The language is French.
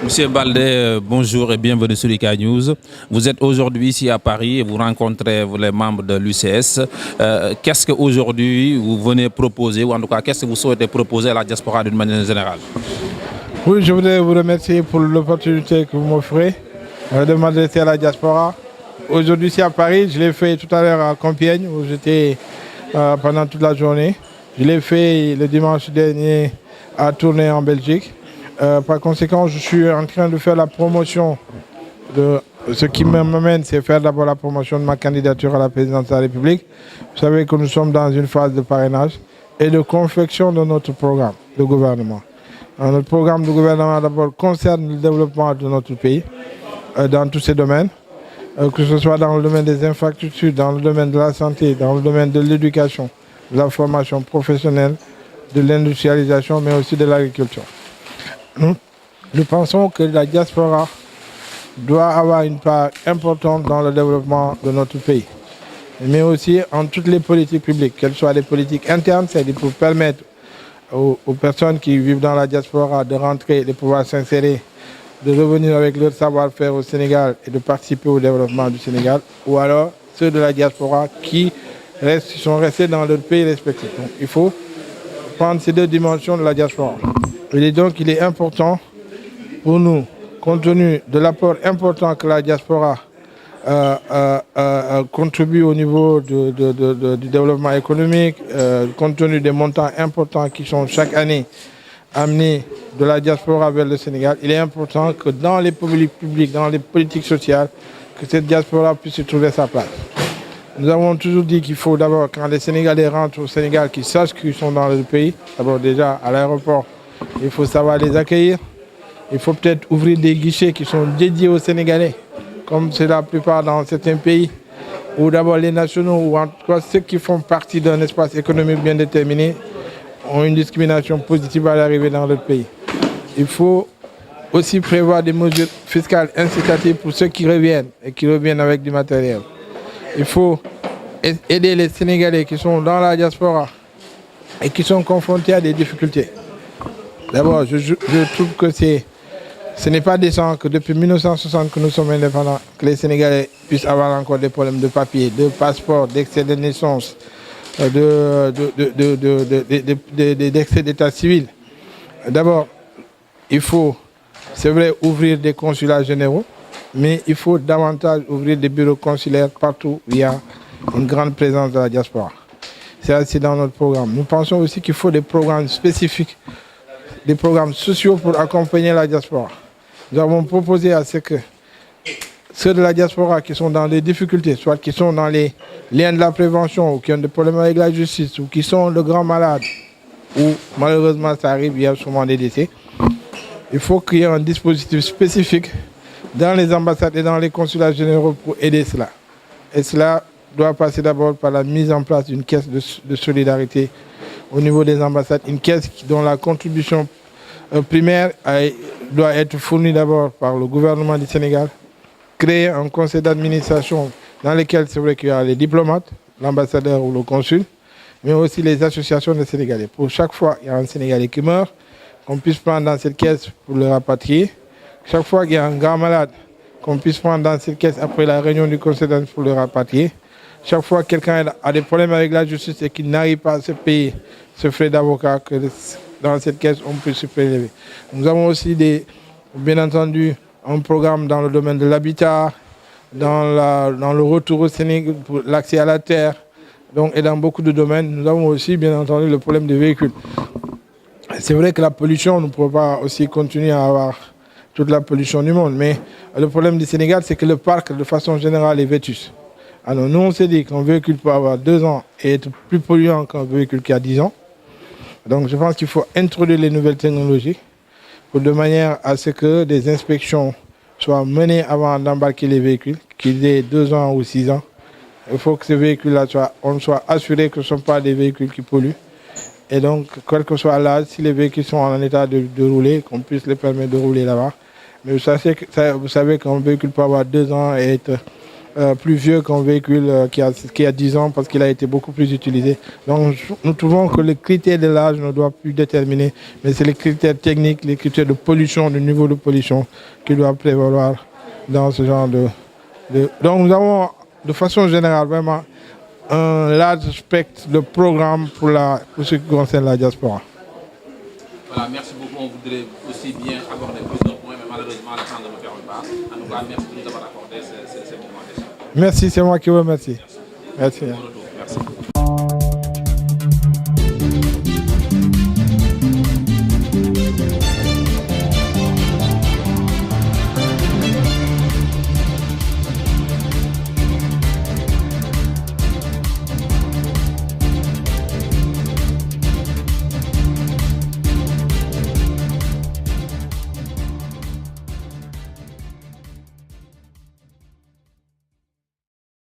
Monsieur Baldé, bonjour et bienvenue sur IK News. Vous êtes aujourd'hui ici à Paris et vous rencontrez les membres de l'UCS. Qu'est-ce qu'aujourd'hui vous venez proposer, ou en tout cas qu'est-ce que vous souhaitez proposer à la diaspora d'une manière générale? Oui, je voudrais vous remercier pour l'opportunité que vous m'offrez de m'adresser à la diaspora. Aujourd'hui ici à Paris, je l'ai fait tout à l'heure à Compiègne où j'étais pendant toute la journée. Je l'ai fait le dimanche dernier à Tournai en Belgique. Par conséquent, je suis en train de faire la promotion de ce qui m'amène, c'est faire d'abord la promotion de ma candidature à la présidence de la République. Vous savez que nous sommes dans une phase de parrainage et de confection de notre programme de gouvernement. Notre programme de gouvernement d'abord concerne le développement de notre pays dans tous ces domaines, que ce soit dans le domaine des infrastructures, dans le domaine de la santé, dans le domaine de l'éducation, de la formation professionnelle, de l'industrialisation, mais aussi de l'agriculture. Nous pensons que la diaspora doit avoir une part importante dans le développement de notre pays, mais aussi en toutes les politiques publiques, qu'elles soient des politiques internes, c'est-à-dire pour permettre aux personnes qui vivent dans la diaspora de rentrer, de pouvoir s'insérer, de revenir avec leur savoir-faire au Sénégal et de participer au développement du Sénégal, ou alors ceux de la diaspora qui sont restés dans leur pays respectif. Donc, il faut prendre ces deux dimensions de la diaspora. Et donc, il est important pour nous, compte tenu de l'apport important que la diaspora contribue au niveau du développement économique, compte tenu des montants importants qui sont chaque année amenés de la diaspora vers le Sénégal, il est important que dans les politiques publiques, dans les politiques sociales, que cette diaspora puisse y trouver sa place. Nous avons toujours dit qu'il faut d'abord, quand les Sénégalais rentrent au Sénégal, qu'ils sachent qu'ils sont dans le pays. D'abord déjà à l'aéroport, il faut savoir les accueillir. Il faut peut-être ouvrir des guichets qui sont dédiés aux Sénégalais, comme c'est la plupart dans certains pays, où d'abord les nationaux, ou en tout cas ceux qui font partie d'un espace économique bien déterminé, ont une discrimination positive à l'arrivée dans notre pays. Il faut aussi prévoir des mesures fiscales incitatives pour ceux qui reviennent et qui reviennent avec du matériel. Il faut aider les Sénégalais qui sont dans la diaspora et qui sont confrontés à des difficultés. D'abord, je trouve que ce n'est pas décent que depuis 1960 que nous sommes indépendants, que les Sénégalais puissent avoir encore des problèmes de papier, de passeport, d'excès de naissance, d'excès d'état civil. D'abord, il faut, c'est vrai, ouvrir des consulats généraux, mais il faut davantage ouvrir des bureaux consulaires partout où il y a une grande présence de la diaspora. C'est ainsi dans notre programme. Nous pensons aussi qu'il faut des programmes spécifiques, des programmes sociaux pour accompagner la diaspora. Nous avons proposé à ce que ceux de la diaspora qui sont dans des difficultés, soit qui sont dans les liens de la prévention, ou qui ont des problèmes avec la justice, ou qui sont de grands malades, ou malheureusement ça arrive, il y a souvent des décès, il faut qu'il y ait un dispositif spécifique dans les ambassades et dans les consulats généraux pour aider cela. Et cela doit passer d'abord par la mise en place d'une caisse de solidarité au niveau des ambassades, une caisse dont la contribution primaire doit être fournie d'abord par le gouvernement du Sénégal, créer un conseil d'administration dans lequel c'est vrai qu'il y a les diplomates, l'ambassadeur ou le consul, mais aussi les associations de Sénégalais. Pour chaque fois qu'il y a un Sénégalais qui meurt, qu'on puisse prendre dans cette caisse pour le rapatrier. Chaque fois qu'il y a un grand malade, qu'on puisse prendre dans cette caisse après la réunion du conseil d'administration pour le rapatrier. Chaque fois que quelqu'un a des problèmes avec la justice et qu'il n'arrive pas à se payer ce frais d'avocat, que dans cette caisse, on peut se prélever. Nous avons aussi, bien entendu, un programme dans le domaine de l'habitat, dans le retour au Sénégal, pour l'accès à la terre, donc, et dans beaucoup de domaines. Nous avons aussi, bien entendu, le problème des véhicules. C'est vrai que la pollution, on ne peut pas aussi continuer à avoir toute la pollution du monde, mais le problème du Sénégal, c'est que le parc, de façon générale, est vétus. Alors nous, on s'est dit qu'un véhicule peut avoir 2 ans et être plus polluant qu'un véhicule qui a 10 ans. Donc je pense qu'il faut introduire les nouvelles technologies de manière à ce que des inspections soient menées avant d'embarquer les véhicules, qu'ils aient 2 ans ou 6 ans. Il faut que ces véhicules-là, on soit assuré que ce ne sont pas des véhicules qui polluent. Et donc, quel que soit l'âge, si les véhicules sont en état de rouler, qu'on puisse les permettre de rouler là-bas. Mais vous savez qu'un véhicule peut avoir 2 ans et être plus vieux qu'un véhicule qui a 10 ans parce qu'il a été beaucoup plus utilisé. Donc nous trouvons que les critères de l'âge ne doivent plus déterminer, mais c'est les critères techniques, les critères de pollution, le niveau de pollution qui doivent prévaloir dans ce genre de... Donc nous avons de façon générale vraiment un large spectre de programmes pour ce qui concerne la diaspora. Voilà, merci beaucoup. On voudrait aussi bien aborder plusieurs points, mais malheureusement, le temps ne nous permet pas. En tout cas, merci de nous avoir accordé ces moments d'échange. Merci, c'est moi qui vous remercie. Merci. Bon retour.